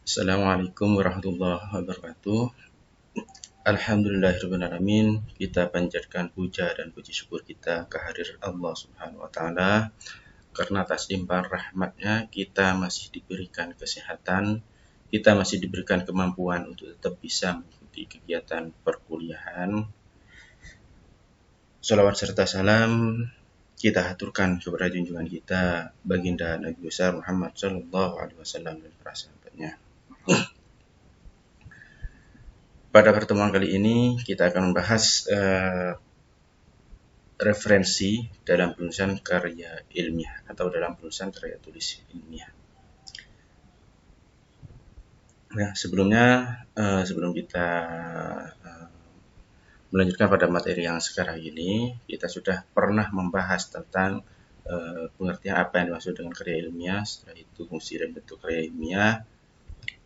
Assalamualaikum warahmatullahi wabarakatuh. Alhamdulillahirrahmanirrahim. Kita panjatkan puja dan puji syukur kita kehadirat Allah Subhanahu wa Ta'ala, karena atas limpahan rahmatnya kita masih diberikan kesehatan, kita masih diberikan kemampuan untuk tetap bisa mengikuti kegiatan perkuliahan. Salawat serta salam kita haturkan kepada junjungan kita baginda Nabi besar Muhammad Sallallahu Alaihi Wasallam dan para sahabatnya. Pada pertemuan kali ini kita akan membahas referensi dalam penulisan karya ilmiah atau dalam penulisan karya tulis ilmiah. Nah, sebelum kita melanjutkan pada materi yang sekarang ini, kita sudah pernah membahas tentang pengertian apa yang dimaksud dengan karya ilmiah, setelah itu fungsi dan bentuk karya ilmiah,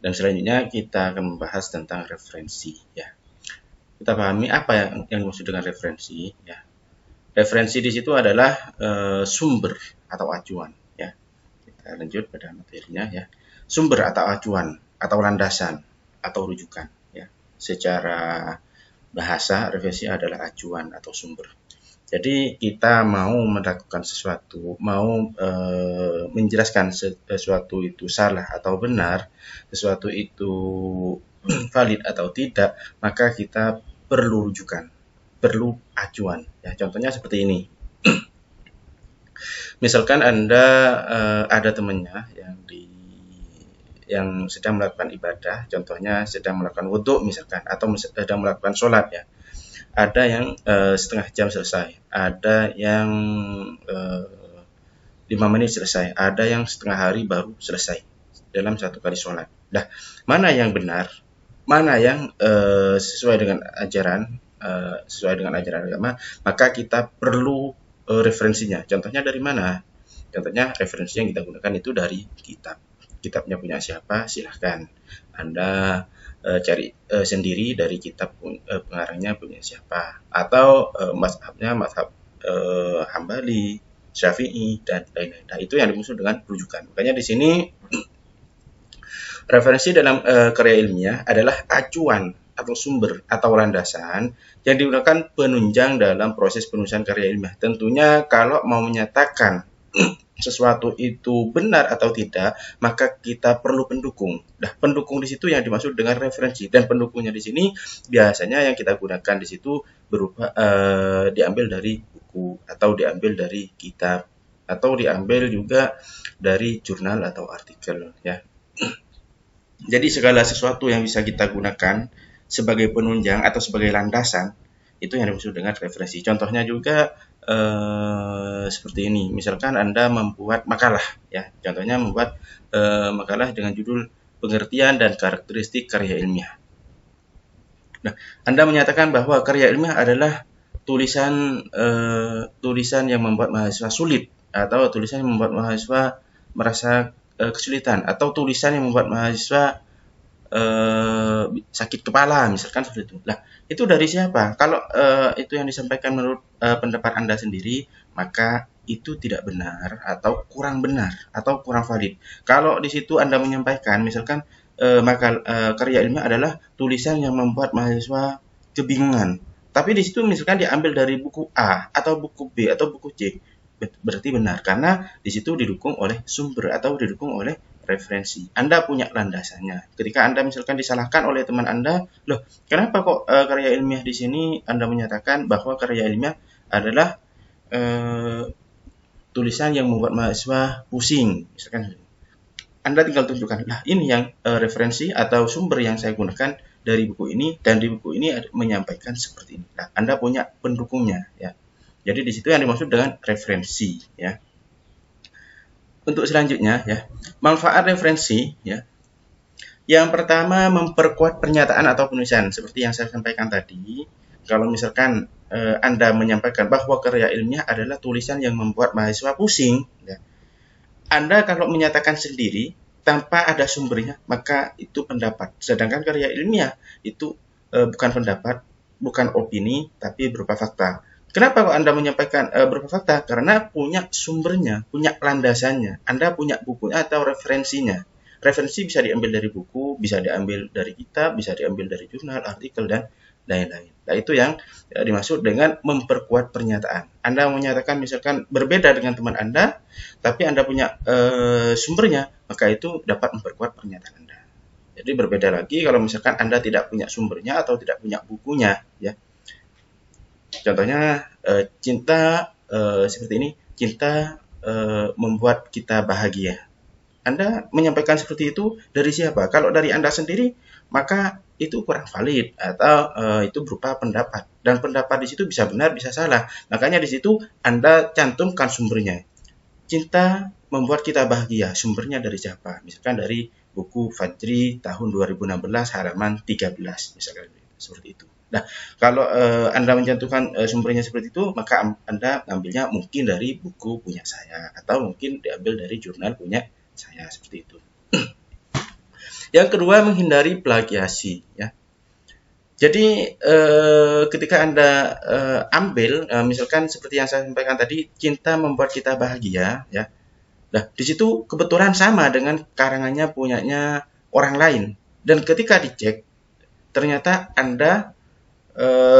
dan selanjutnya kita akan membahas tentang referensi. Ya, kita pahami apa yang dimaksud dengan referensi. Ya, referensi di situ adalah sumber atau acuan. Ya, kita lanjut pada materinya. Ya, sumber atau acuan atau landasan atau rujukan. Ya, secara bahasa referensi adalah acuan atau sumber. Jadi kita mau melakukan sesuatu, mau menjelaskan sesuatu itu salah atau benar, sesuatu itu valid atau tidak, maka kita perlu rujukan, perlu acuan. Ya, contohnya seperti ini. Misalkan Anda ada temannya yang sedang melakukan ibadah, contohnya sedang melakukan wudhu misalkan, atau sedang melakukan sholat ya. Ada yang setengah jam selesai, ada yang 5 menit selesai, ada yang setengah hari baru selesai dalam satu kali sholat. Nah, mana yang benar, mana yang sesuai dengan ajaran agama, maka kita perlu referensinya. Contohnya dari mana? Contohnya referensi yang kita gunakan itu dari kitab. Kitabnya punya siapa? Silahkan Anda cari sendiri dari kitab pengarangnya punya siapa, atau mazhabnya mazhab Hambali, Syafi'i dan lain-lain. Nah, itu yang dimaksud dengan rujukan. Makanya di sini referensi dalam karya ilmiah adalah acuan atau sumber atau landasan yang digunakan penunjang dalam proses penulisan karya ilmiah. Tentunya kalau mau menyatakan sesuatu itu benar atau tidak, maka kita perlu pendukung. Nah, pendukung di situ yang dimaksud dengan referensi, dan pendukungnya di sini biasanya yang kita gunakan di situ berupa diambil dari buku, atau diambil dari kitab, atau diambil juga dari jurnal atau artikel ya. Jadi segala sesuatu yang bisa kita gunakan sebagai penunjang atau sebagai landasan itu yang dimaksud dengan referensi. Contohnya juga seperti ini. Misalkan Anda membuat makalah ya. Contohnya membuat makalah dengan judul pengertian dan karakteristik karya ilmiah. Nah, Anda menyatakan bahwa karya ilmiah adalah tulisan yang membuat mahasiswa sulit, atau tulisan yang membuat mahasiswa merasa kesulitan, atau tulisan yang membuat mahasiswa sakit kepala misalkan seperti itu. Nah, itu dari siapa? Kalau itu yang disampaikan menurut pendapat Anda sendiri, maka itu tidak benar atau kurang benar atau kurang valid. Kalau di situ Anda menyampaikan misalkan karya ilmiah adalah tulisan yang membuat mahasiswa kebingungan, tapi di situ misalkan diambil dari buku A atau buku B atau buku C, berarti benar karena di situ didukung oleh sumber atau didukung oleh referensi. Anda punya landasannya. Ketika Anda misalkan disalahkan oleh teman Anda, loh, kenapa kok karya ilmiah di sini Anda menyatakan bahwa karya ilmiah adalah tulisan yang membuat mahasiswa pusing, misalkan. Anda tinggal tunjukkan, lah ini yang referensi atau sumber yang saya gunakan dari buku ini, dan di buku ini menyampaikan seperti ini. Nah, Anda punya pendukungnya ya. Jadi di situ yang dimaksud dengan referensi ya. Untuk selanjutnya ya, manfaat referensi ya. Yang pertama, memperkuat pernyataan atau penulisan seperti yang saya sampaikan tadi. Kalau misalkan Anda menyampaikan bahwa karya ilmiah adalah tulisan yang membuat mahasiswa pusing ya. Anda kalau menyatakan sendiri tanpa ada sumbernya, maka itu pendapat. Sedangkan karya ilmiah itu bukan pendapat, bukan opini, tapi berupa fakta. Kenapa kok Anda menyampaikan berupa fakta? Karena punya sumbernya, punya landasannya. Anda punya bukunya atau referensinya. referensi bisa diambil dari buku, bisa diambil dari kitab, bisa diambil dari jurnal, artikel, dan lain-lain. Nah, itu yang dimaksud dengan memperkuat pernyataan. Anda menyatakan misalkan berbeda dengan teman Anda, tapi Anda punya sumbernya, maka itu dapat memperkuat pernyataan Anda. Jadi berbeda lagi kalau misalkan Anda tidak punya sumbernya atau tidak punya bukunya, ya. Contohnya cinta seperti ini, cinta membuat kita bahagia. Anda menyampaikan seperti itu dari siapa? Kalau dari Anda sendiri, maka itu kurang valid atau itu berupa pendapat. Dan pendapat di situ bisa benar, bisa salah. Makanya di situ Anda cantumkan sumbernya. Cinta membuat kita bahagia. Sumbernya dari siapa? Misalkan dari buku Fajri tahun 2016 halaman 13, misalkan seperti itu. Nah, kalau Anda mencantumkan sumbernya seperti itu, maka Anda ambilnya mungkin dari buku punya saya atau mungkin diambil dari jurnal punya saya, seperti itu. Yang kedua, menghindari plagiasi, ya. Jadi ketika Anda ambil misalkan seperti yang saya sampaikan tadi, cinta membuat kita bahagia, ya. Nah, di situ kebetulan sama dengan karangannya punyanya orang lain. Dan ketika dicek, ternyata Anda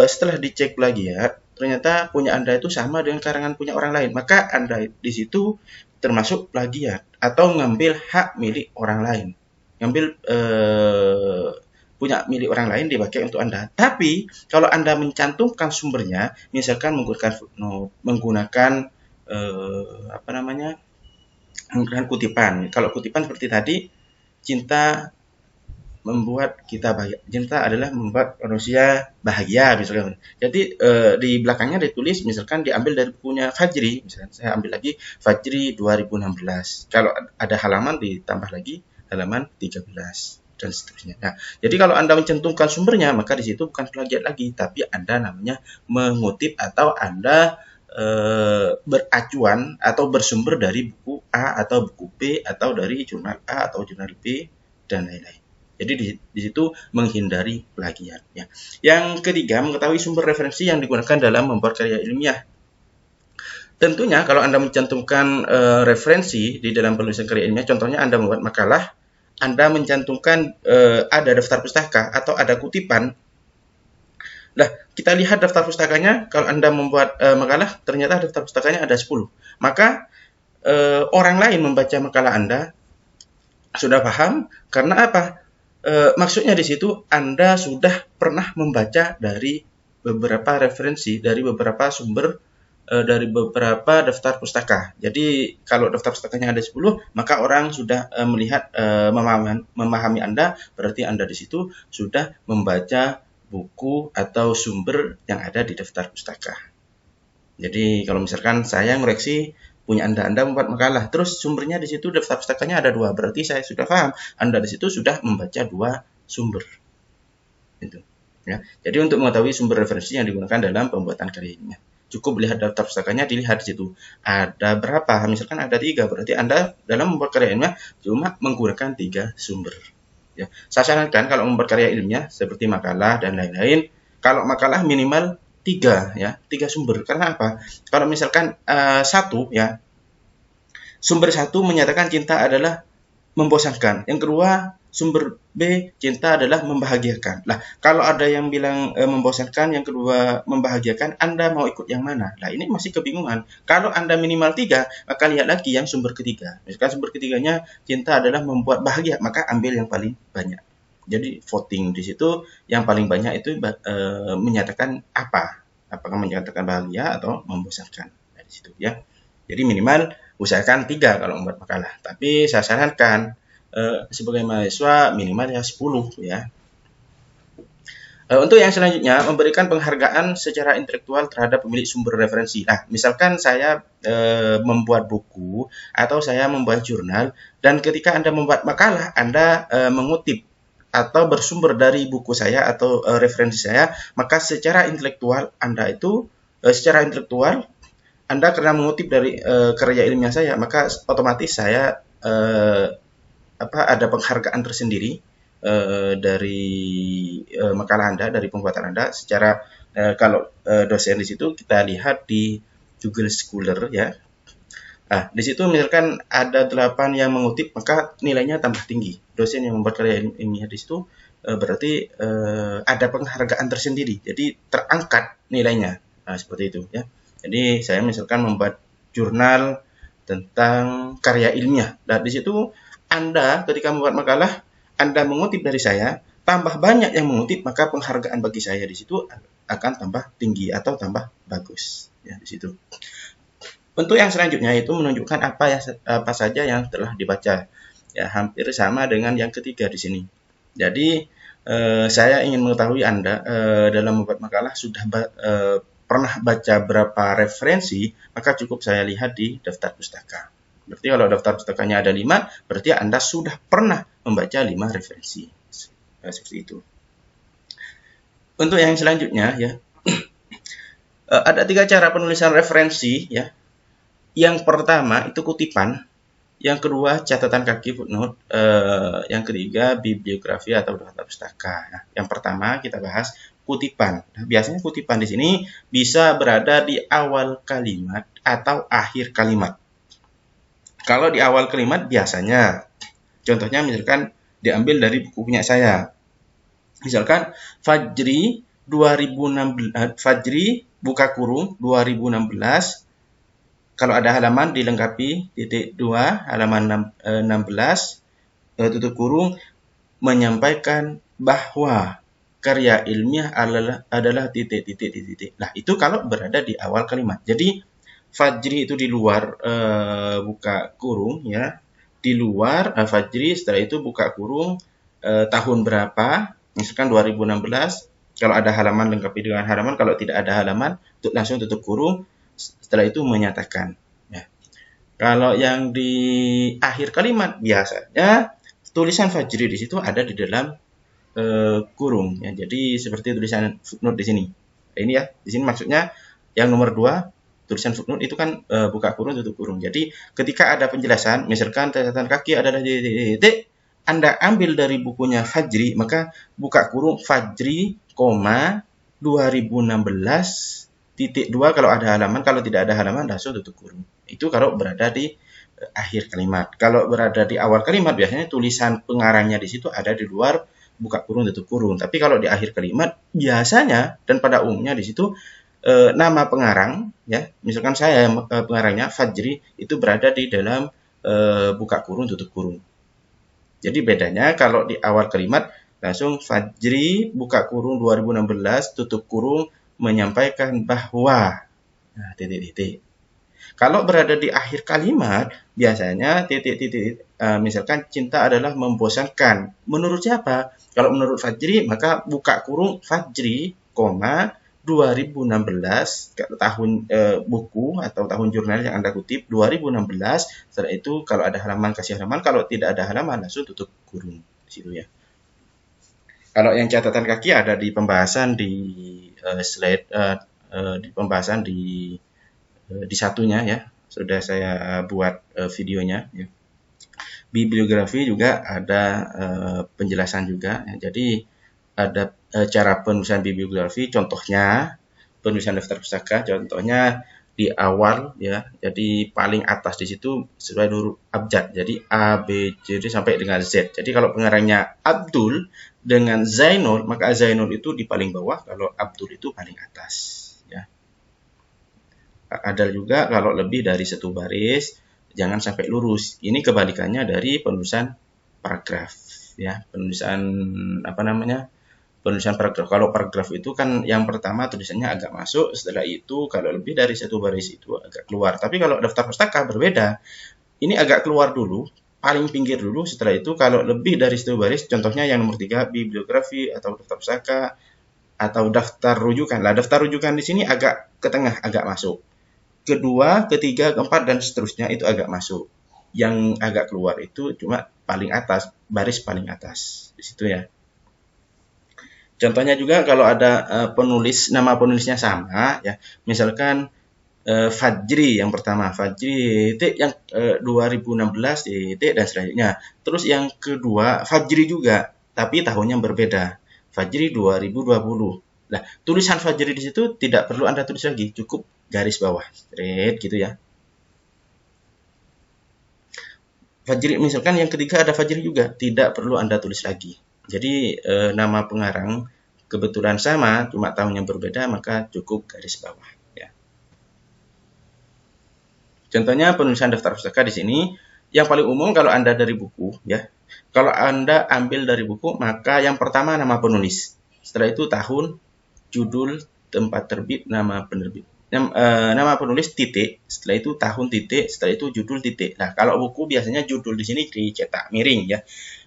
setelah dicek plagiat, ternyata punya Anda itu sama dengan karangan punya orang lain. Maka Anda di situ termasuk plagiat atau ngambil hak milik orang lain. Ngambil punya milik orang lain dipakai untuk Anda. Tapi kalau Anda mencantumkan sumbernya, misalkan menggunakan footnote, menggunakan menggunakan kutipan. Kalau kutipan seperti tadi, cinta membuat kita bahagia. Cinta adalah membuat manusia bahagia, misalkan. Jadi di belakangnya ditulis, misalkan diambil dari bukunya Fajri, misalkan saya ambil lagi Fajri 2016. Kalau ada halaman ditambah lagi halaman 13 dan seterusnya. Nah, jadi kalau Anda mencantumkan sumbernya, maka di situ bukan plagiat lagi, tapi Anda namanya mengutip atau Anda beracuan atau bersumber dari buku A atau buku B atau dari jurnal A atau jurnal B dan lain-lain. Jadi di situ menghindari plagiat, ya. Yang ketiga, mengetahui sumber referensi yang digunakan dalam membuat karya ilmiah. Tentunya kalau Anda mencantumkan referensi di dalam penulisan karya ilmiah, contohnya Anda membuat makalah, Anda mencantumkan ada daftar pustaka atau ada kutipan. Nah, kita lihat daftar pustakanya. Kalau Anda membuat makalah, ternyata daftar pustakanya ada 10. Maka orang lain membaca makalah Anda sudah paham karena apa? Maksudnya di situ Anda sudah pernah membaca dari beberapa referensi, dari beberapa sumber, dari beberapa daftar pustaka. Jadi kalau daftar pustakanya ada 10, maka orang sudah melihat memahami Anda, berarti Anda di situ sudah membaca buku atau sumber yang ada di daftar pustaka. Jadi kalau misalkan saya ngoreksi punya Anda membuat makalah, terus sumbernya di situ daftar pustakanya ada 2, berarti saya sudah paham Anda di situ sudah membaca 2 sumber. Gitu. Ya. Jadi untuk mengetahui sumber referensi yang digunakan dalam pembuatan karya ilmiah, cukup lihat daftar pustakanya, dilihat di situ ada berapa, misalkan ada 3, berarti Anda dalam membuat karya ilmiah cuma menggunakan 3 sumber. Ya. Saya sarankan kalau membuat karya ilmiah seperti makalah dan lain-lain, kalau makalah minimal 3, ya, 3 sumber. Karena apa? Kalau misalkan satu, sumber 1 menyatakan cinta adalah membosankan. Yang kedua, sumber B, cinta adalah membahagiakan. Nah, kalau ada yang bilang membosankan, yang kedua membahagiakan, Anda mau ikut yang mana? Nah, ini masih kebingungan. Kalau Anda minimal 3, maka lihat lagi yang sumber ketiga. Misalkan sumber ketiganya cinta adalah membuat bahagia, maka ambil yang paling banyak. Jadi voting di situ yang paling banyak itu menyatakan apa? Apakah menyatakan bahagia atau membosankan? Nah, di situ, ya. Jadi minimal usahakan 3 kalau membuat makalah. Tapi saya sarankan sebagai mahasiswa minimal ya 10, ya. Untuk yang selanjutnya, memberikan penghargaan secara intelektual terhadap pemilik sumber referensi. Nah, misalkan saya membuat buku atau saya membuat jurnal, dan ketika Anda membuat makalah, Anda mengutip atau bersumber dari buku saya atau referensi saya, maka secara intelektual Anda itu Anda karena mengutip dari karya ilmiah saya, maka otomatis saya ada penghargaan tersendiri dari makalah Anda, dari pembuatan Anda. Secara kalau dosen di situ kita lihat di Google Scholar, ya. Nah, di situ misalkan ada 8 yang mengutip, maka nilainya tambah tinggi. Dosen yang membuat karya ilmiah di situ berarti ada penghargaan tersendiri. Jadi terangkat nilainya. Nah, seperti itu ya. Jadi saya misalkan membuat jurnal tentang karya ilmiah. Nah, di situ Anda ketika membuat makalah, Anda mengutip dari saya, tambah banyak yang mengutip, maka penghargaan bagi saya di situ akan tambah tinggi atau tambah bagus. Ya, di situ. Bentuk yang selanjutnya itu menunjukkan apa saja yang telah dibaca. Ya, hampir sama dengan yang ketiga di sini. Jadi saya ingin mengetahui Anda dalam membuat makalah sudah pernah baca berapa referensi, maka cukup saya lihat di daftar pustaka. Berarti kalau daftar pustakanya ada 5, berarti Anda sudah pernah membaca 5 referensi. Seperti itu. Untuk yang selanjutnya ya, ada 3 cara penulisan referensi ya. Yang pertama itu kutipan, yang kedua catatan kaki footnote, yang ketiga bibliografi atau daftar pustaka. Nah, yang pertama kita bahas kutipan. Nah, biasanya kutipan di sini bisa berada di awal kalimat atau akhir kalimat. Kalau di awal kalimat biasanya, contohnya misalkan diambil dari buku punya saya. Misalkan Fajri 2016, Fajri buka kurung 2016. Kalau ada halaman dilengkapi titik 2 halaman 16 tutup kurung menyampaikan bahwa karya ilmiah adalah titik. Nah, itu kalau berada di awal kalimat. Jadi Fajri itu di luar buka kurung ya. Di luar Fajri, setelah itu buka kurung tahun berapa? Misalkan 2016. Kalau ada halaman lengkapi dengan halaman, kalau tidak ada halaman langsung tutup kurung. Setelah itu menyatakan. Ya. Kalau yang di akhir kalimat biasanya tulisan Fajri di situ ada di dalam kurung. Ya. Jadi seperti tulisan footnote di sini. Ini ya, di sini maksudnya yang nomor 2 tulisan footnote itu kan buka kurung tutup kurung. Jadi ketika ada penjelasan, misalkan catatan kaki adalah titik, Anda ambil dari bukunya Fajri, maka buka kurung Fajri, 2016 titik 2 kalau ada halaman, kalau tidak ada halaman langsung tutup kurung. Itu kalau berada di akhir kalimat. Kalau berada di awal kalimat biasanya tulisan pengarangnya di situ ada di luar buka kurung tutup kurung. Tapi kalau di akhir kalimat biasanya dan pada umumnya di situ nama pengarang ya, misalkan saya pengarangnya Fajri itu berada di dalam buka kurung tutup kurung. Jadi bedanya kalau di awal kalimat langsung Fajri buka kurung 2016 tutup kurung menyampaikan bahwa titik-titik. Kalau berada di akhir kalimat, biasanya titik-titik, misalkan cinta adalah membosankan. Menurut siapa? Kalau menurut Fajri, maka buka kurung Fajri, 2016, tahun buku atau tahun jurnal yang Anda kutip, 2016. Setelah itu, kalau ada halaman, kasih halaman. Kalau tidak ada halaman, langsung tutup kurung. Di situ ya. Kalau yang catatan kaki ada di pembahasan di slide, di pembahasan di satunya ya, sudah saya buat videonya. Ya. Bibliografi juga ada penjelasan juga. Ya. Jadi ada cara penulisan bibliografi, contohnya penulisan daftar pustaka, contohnya di awal ya, jadi paling atas di situ sesuai huruf abjad, jadi A, B, C, D sampai dengan Z. Jadi kalau pengarangnya Abdul dengan Zainul, maka Zainul itu di paling bawah, kalau Abdul itu paling atas. Ya. Ada juga kalau lebih dari 1 baris, jangan sampai lurus. Ini kebalikannya dari penulisan paragraf. Ya, penulisan penulisan paragraf. Kalau paragraf itu kan yang pertama tulisannya agak masuk, setelah itu kalau lebih dari 1 baris itu agak keluar. Tapi kalau daftar pustaka berbeda, ini agak keluar dulu, paling pinggir dulu, setelah itu kalau lebih dari 1 baris, contohnya yang nomor 3, bibliografi atau daftar pustaka atau daftar rujukan. Lah, daftar rujukan di sini agak ke tengah, agak masuk. Kedua, ketiga, keempat, dan seterusnya itu agak masuk. Yang agak keluar itu cuma paling atas, baris paling atas. Di situ ya. Contohnya juga kalau ada nama penulisnya sama ya. Misalkan Fajri yang pertama, Fajri yang 2016 dan selanjutnya. Terus yang kedua Fajri juga, tapi tahunnya berbeda. Fajri 2020. Nah, tulisan Fajri di situ tidak perlu Anda tulis lagi, cukup garis bawah, straight gitu ya. Fajri, misalkan yang ketiga ada Fajri juga, tidak perlu Anda tulis lagi. Jadi nama pengarang kebetulan sama, cuma tahun yang berbeda, maka cukup garis bawah. Ya. Contohnya penulisan daftar pustaka di sini, yang paling umum kalau Anda dari buku, ya. Kalau Anda ambil dari buku, maka yang pertama nama penulis. Setelah itu tahun, judul, tempat terbit, nama penerbit. Nama penulis titik, setelah itu tahun titik, setelah itu judul titik. Nah, kalau buku biasanya judul di sini dicetak miring ya.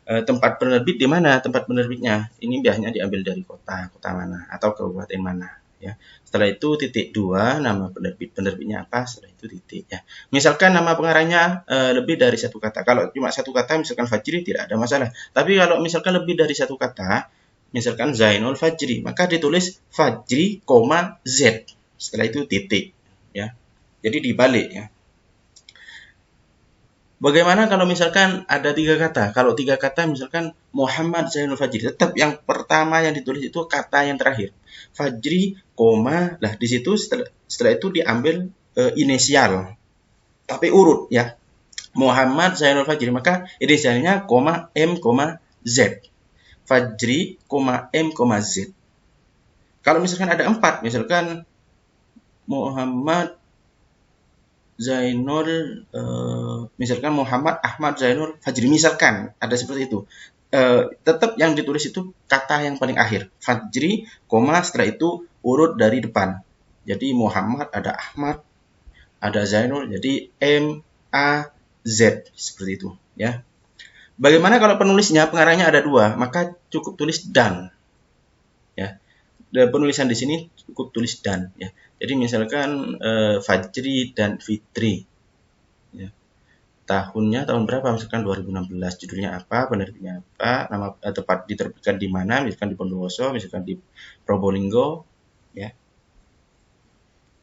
Tempat penerbit di mana? Tempat penerbitnya. Ini biasanya diambil dari kota mana atau kabupaten mana ya. Setelah itu titik 2 nama penerbitnya apa? Setelah itu titik ya. Misalkan nama pengarangnya lebih dari satu kata. Kalau cuma satu kata misalkan Fajri tidak ada masalah. Tapi kalau misalkan lebih dari satu kata, misalkan Zainul Fajri, maka ditulis Fajri, Z. Setelah itu titik ya. Jadi dibalik ya. Bagaimana kalau misalkan ada 3 kata? Kalau 3 kata misalkan Muhammad Zainul Fajri, tetap yang pertama yang ditulis itu kata yang terakhir. Fajri, lah di situ setelah itu diambil inisial. Tapi urut ya. Muhammad Zainul Fajri, maka inisialnya M, Z. Fajri, M, Z. Kalau misalkan ada 4, misalkan Muhammad Zainul, misalkan Muhammad Ahmad Zainul Fajri, misalkan ada seperti itu. Tetap yang ditulis itu kata yang paling akhir. Fajri, setelah itu urut dari depan. Jadi Muhammad, ada Ahmad, ada Zainul, jadi M, A, Z, seperti itu. Ya. Bagaimana kalau penulisnya, pengarangnya ada 2, maka cukup tulis dan. Ya. Penulisan di sini cukup tulis dan. Ya. Jadi misalkan Fajri dan Fitri. Ya. Tahunnya tahun berapa? Misalkan 2016. Judulnya apa? Penerbitnya apa? Nama tempat diterbitkan di mana? Misalkan di Bondowoso, misalkan di Probolinggo. Ya.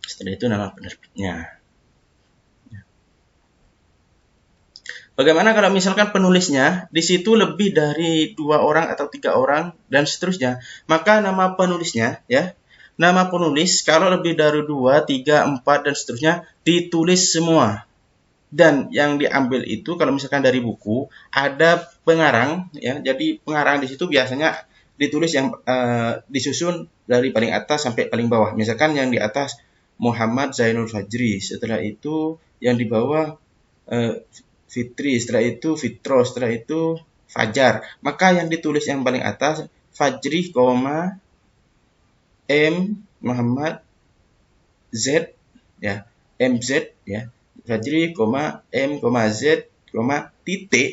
Setelah itu nama penerbitnya. Ya. Bagaimana kalau misalkan penulisnya di situ lebih dari 2 orang atau 3 orang dan seterusnya? Maka nama penulisnya ya. Nama penulis kalau lebih dari 2, 3, 4 dan seterusnya ditulis semua. Dan yang diambil itu kalau misalkan dari buku ada pengarang ya. Jadi pengarang di situ biasanya ditulis yang disusun dari paling atas sampai paling bawah. Misalkan yang di atas Muhammad Zainul Fajri, setelah itu yang di bawah Fitri, setelah itu Fitro, setelah itu Fajar. Maka yang ditulis yang paling atas Fajri, M Muhammad Z ya, MZ ya. Fajri, M, Z, titik.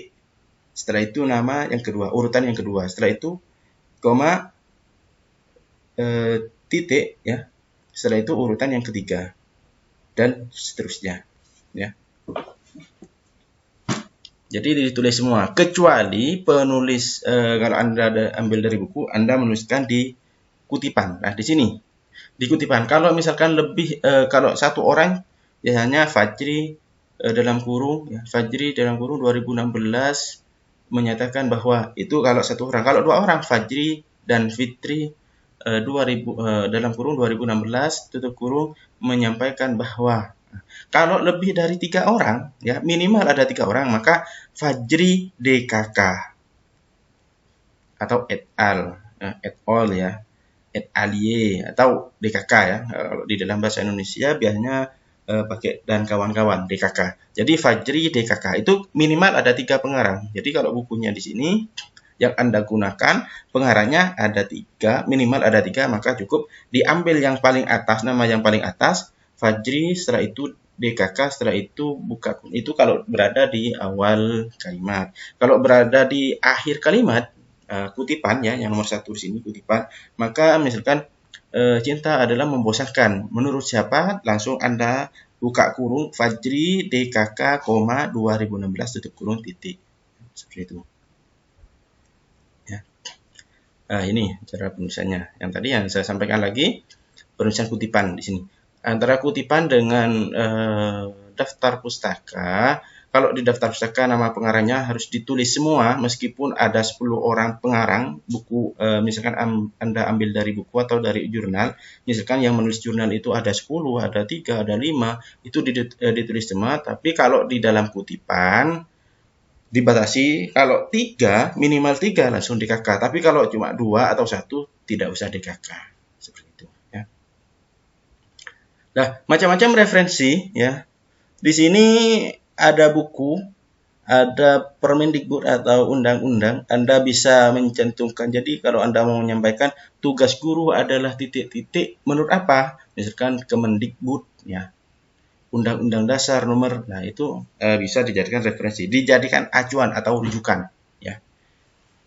Setelah itu nama yang kedua, urutan yang kedua. Setelah itu titik ya. Setelah itu urutan yang ketiga dan seterusnya ya. Jadi ditulis semua kecuali penulis kalau Anda ambil dari buku, Anda menuliskan di kutipan. Nah, di sini di kutipan. Kalau misalkan lebih kalau satu orang biasanya Fajri dalam kurung ya, Fajri dalam kurung 2016 menyatakan bahwa itu kalau satu orang. Kalau 2 orang Fajri dan Fitri 2000 dalam kurung 2016 tutup kurung menyampaikan bahwa. Kalau lebih dari 3 orang ya, minimal ada 3 orang, maka Fajri DKK atau et al ya, et alie atau DKK ya. Kalau di dalam bahasa Indonesia biasanya pakai dan kawan-kawan DKK. Jadi Fajri DKK itu minimal ada 3 pengarang. Jadi kalau bukunya di sini yang Anda gunakan pengarangnya ada 3, minimal ada 3, maka cukup diambil yang paling atas, nama yang paling atas Fajri, setelah itu DKK, setelah itu buka. Itu kalau berada di awal kalimat. Kalau berada di akhir kalimat kutipan ya, yang nomor 1 di sini kutipan, maka misalkan cinta adalah membosankan. Menurut siapa? Langsung Anda buka kurung Fajri DKK, 2016 tutup kurung titik. Seperti itu. Ya. Nah, ini cara penulisannya. Yang tadi yang saya sampaikan lagi, penulisan kutipan di sini. Antara kutipan dengan daftar pustaka, kalau di daftar pustaka nama pengarangnya harus ditulis semua meskipun ada 10 orang pengarang buku, misalkan Anda ambil dari buku atau dari jurnal, misalkan yang menulis jurnal itu ada 10, ada 3, ada 5, itu ditulis semua. Tapi kalau di dalam kutipan dibatasi kalau 3, minimal 3 langsung di KK. Tapi kalau cuma 2 atau 1 tidak usah di KK. Seperti itu ya. Nah, macam-macam referensi ya. Di sini ada buku, ada Permendikbud atau undang-undang. Anda bisa mencantumkan. Jadi kalau Anda mau menyampaikan tugas guru adalah titik-titik menurut apa? Misalkan Kemendikbud ya. Undang-Undang Dasar nomor, nah itu bisa dijadikan referensi, dijadikan acuan atau rujukan, ya.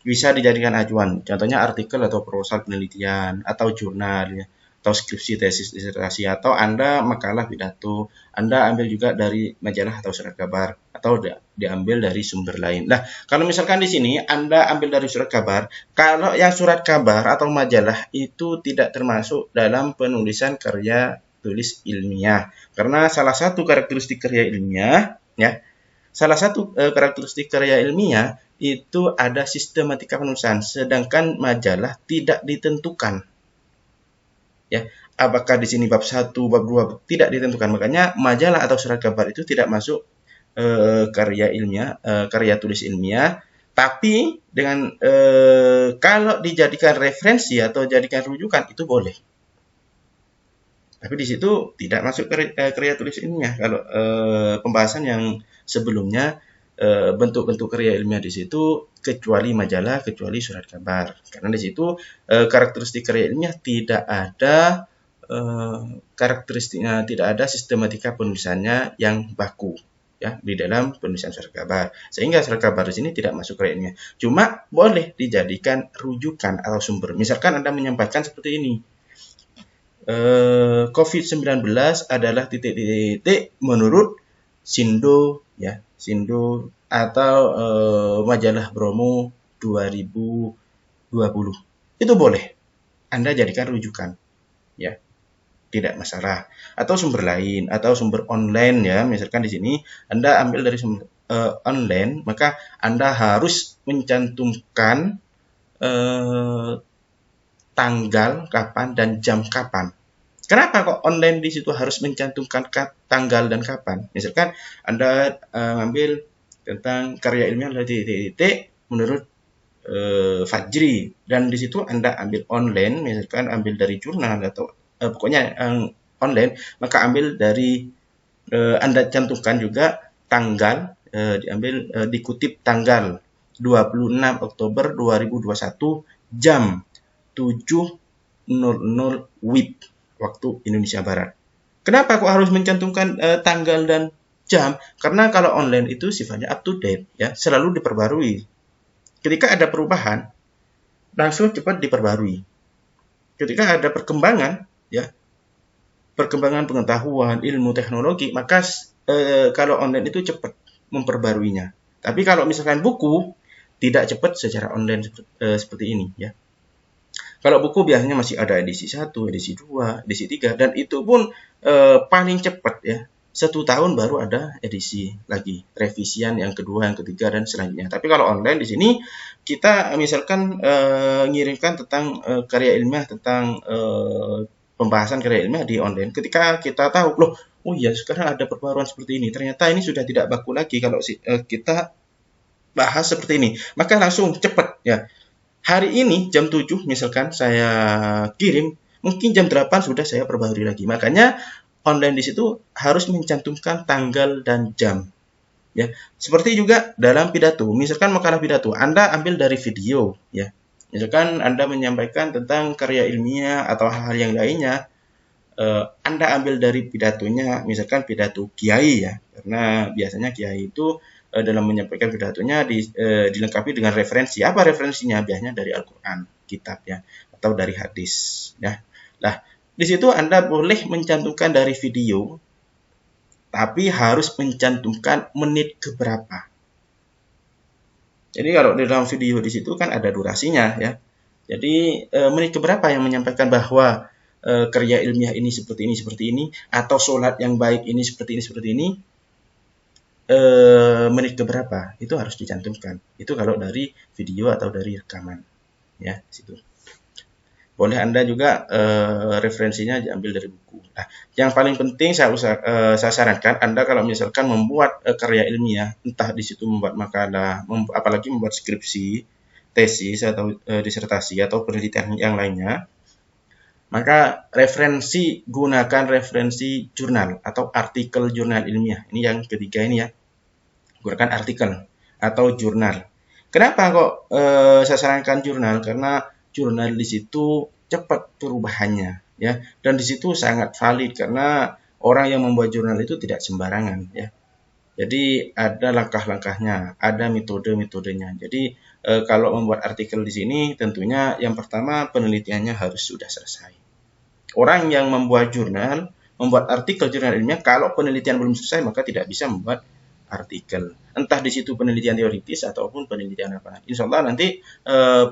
Bisa dijadikan acuan, contohnya artikel atau proposal penelitian, atau jurnal, ya, atau skripsi, tesis, disertasi, atau Anda makalah pidato, Anda ambil juga dari majalah atau surat kabar, atau diambil dari sumber lain. Nah, kalau misalkan di sini Anda ambil dari surat kabar, kalau yang surat kabar atau majalah itu tidak termasuk dalam penulisan karya tulis ilmiah. Karena salah satu karakteristik karya ilmiah, ya, salah satu karakteristik karya ilmiah itu ada sistematika penulisan, sedangkan majalah tidak ditentukan. Ya, apakah di sini bab 1, bab 2 tidak ditentukan. Makanya majalah atau surat kabar itu tidak masuk karya ilmiah, karya tulis ilmiah. Tapi dengan kalau dijadikan referensi atau jadikan rujukan itu boleh. Tapi di situ tidak masuk karya tulis ilmiah. Kalau pembahasan yang sebelumnya bentuk-bentuk karya ilmiah di situ kecuali majalah, kecuali surat kabar. Karena di situ karakteristik karya ilmiah tidak ada karakteristiknya, tidak ada sistematika penulisannya yang baku ya di dalam penulisan surat kabar. Sehingga surat kabar di sini tidak masuk karya ilmiah. Cuma boleh dijadikan rujukan atau sumber. Misalkan Anda menyampaikan seperti ini. COVID-19 adalah titik-titik menurut Sindo ya, Sindo atau majalah Bromo 2020. Itu boleh Anda jadikan rujukan ya. Tidak masalah. Atau sumber lain atau sumber online ya. Misalkan di sini Anda ambil dari sumber online, maka Anda harus mencantumkan tanggal kapan dan jam kapan. Kenapa kok online di situ harus mencantumkan tanggal dan kapan? Misalkan Anda ambil tentang karya ilmiah dari titik menurut Fajri, dan di situ Anda ambil online, misalkan ambil dari jurnal atau pokoknya online, maka ambil dari Anda cantumkan juga tanggal, diambil dikutip tanggal 26 Oktober 2021 jam 7.00 WIB waktu Indonesia Barat. Kenapa kok harus mencantumkan tanggal dan jam? Karena kalau online itu sifatnya up to date ya, selalu diperbarui. Ketika ada perubahan, langsung cepat diperbarui. Ketika ada perkembangan ya, perkembangan pengetahuan, ilmu, teknologi, maka kalau online itu cepat memperbaruinya. Tapi kalau misalkan buku tidak cepat secara online seperti ini ya. Kalau buku biasanya masih ada edisi 1, edisi 2, edisi 3, dan itu pun paling cepat ya. 1 tahun baru ada edisi lagi, revisian yang kedua, yang ketiga, dan selanjutnya. Tapi kalau online di sini kita misalkan ngirimkan tentang karya ilmiah, tentang pembahasan karya ilmiah di online. Ketika kita tahu, loh, oh iya sekarang ada perbaruan seperti ini, ternyata ini sudah tidak baku lagi kalau kita bahas seperti ini, maka langsung cepat ya. Hari ini jam 7 misalkan saya kirim, mungkin jam 8 sudah saya perbarui lagi. Makanya online di situ harus mencantumkan tanggal dan jam. Ya, seperti juga dalam pidato. Misalkan makalah pidato, Anda ambil dari video ya. Misalkan Anda menyampaikan tentang karya ilmiah atau hal-hal yang lainnya, Anda ambil dari pidatonya, misalkan pidato kiai ya. Karena biasanya kiai itu dalam menyampaikan pidatonya dilengkapi dengan referensi. Apa referensinya? Biasanya dari Al-Quran, kitab ya, atau dari hadis ya. Nah, di situ Anda boleh mencantumkan dari video, tapi harus mencantumkan menit keberapa. Jadi kalau di dalam video di situ kan ada durasinya ya. Jadi menit keberapa yang menyampaikan bahwa karya ilmiah ini seperti ini, atau sholat yang baik ini seperti ini, menit keberapa itu harus dicantumkan. Itu kalau dari video atau dari rekaman ya situ. Boleh Anda juga referensinya diambil dari buku. Nah, yang paling penting saya sarankan Anda kalau misalkan membuat karya ilmiah, entah di situ membuat makalah, apalagi membuat skripsi, tesis atau disertasi atau penelitian yang lainnya, maka gunakan referensi jurnal atau artikel jurnal ilmiah. Ini yang ketiga ini ya, gunakan artikel atau jurnal. Kenapa kok saya sarankan jurnal? Karena jurnal di situ cepat perubahannya, ya, dan di situ sangat valid karena orang yang membuat jurnal itu tidak sembarangan, ya. Jadi ada langkah-langkahnya, ada metode-metodenya. Jadi kalau membuat artikel di sini tentunya yang pertama penelitiannya harus sudah selesai. Orang yang membuat jurnal, membuat artikel jurnal ilmiah, kalau penelitian belum selesai maka tidak bisa membuat artikel. Entah di situ penelitian teoritis ataupun penelitian apa. Insya Allah nanti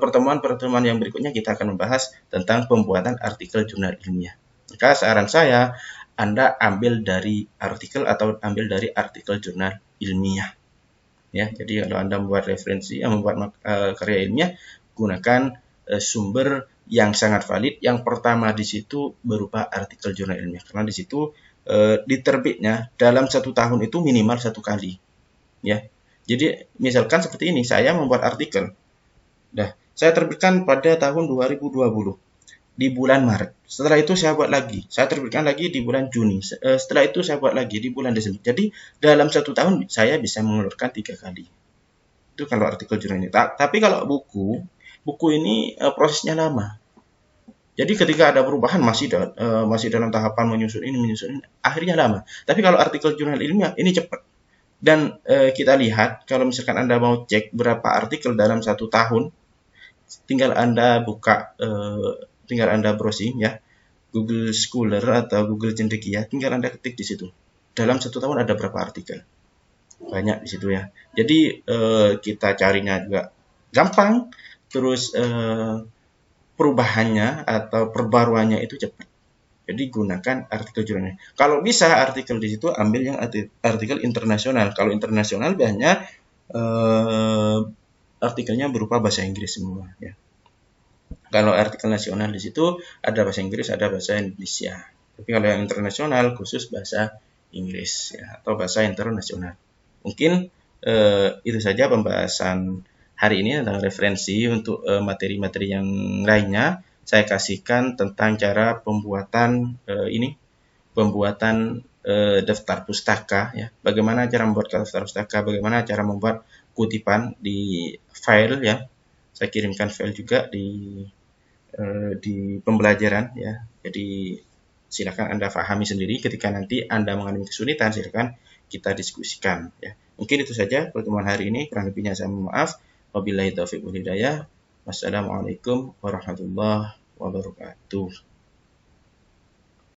pertemuan-pertemuan yang berikutnya kita akan membahas tentang pembuatan artikel jurnal ilmiah. Maka saran saya, Anda ambil dari artikel atau ambil dari artikel jurnal ilmiah. Ya, jadi kalau Anda membuat referensi, membuat karya ilmiah, gunakan sumber yang sangat valid. Yang pertama di situ berupa artikel jurnal ilmiah, karena di situ diterbitnya dalam 1 tahun itu minimal 1 kali, ya. Jadi misalkan seperti ini, saya membuat artikel, saya terbitkan pada tahun 2020 di bulan Maret. Setelah itu saya buat lagi, saya terbitkan lagi di bulan Juni. Setelah itu saya buat lagi di bulan Desember. Jadi dalam 1 tahun saya bisa mengeluarkan 3 kali. Itu kalau artikel jurnal ini. Tapi kalau buku ini prosesnya lama. Jadi ketika ada perubahan masih dalam tahapan menyusun ini, akhirnya lama. Tapi kalau artikel jurnal ilmiah ini cepat. Dan kita lihat kalau misalkan Anda mau cek berapa artikel dalam 1 tahun, tinggal Anda buka, tinggal Anda browsing ya, Google Scholar atau Google Cendekia, tinggal Anda ketik di situ. Dalam 1 tahun ada berapa artikel? Banyak di situ ya. Jadi kita carinya juga gampang, terus perubahannya atau perbaruannya itu cepat. Jadi gunakan artikel jurnalnya. Kalau bisa artikel di situ ambil yang artikel internasional. Kalau internasional biasanya artikelnya berupa bahasa Inggris semua, ya. Kalau artikel nasional di situ ada bahasa Inggris, ada bahasa Indonesia. Tapi kalau yang internasional khusus bahasa Inggris, ya, atau bahasa internasional. Mungkin itu saja pembahasan hari ini tentang referensi. Untuk materi-materi yang lainnya saya kasihkan tentang cara pembuatan daftar pustaka, ya. Bagaimana cara membuat daftar pustaka, bagaimana cara membuat kutipan di file, ya. Saya kirimkan file juga di pembelajaran, ya. Jadi silakan Anda pahami sendiri. Ketika nanti Anda mengalami kesulitan, silakan kita diskusikan, ya. Mungkin itu saja pertemuan hari ini. Kurang lebihnya saya mohon maaf. Wabillahi taufiq wal hidayah. Wassalamualaikum warahmatullahi wabarakatuh.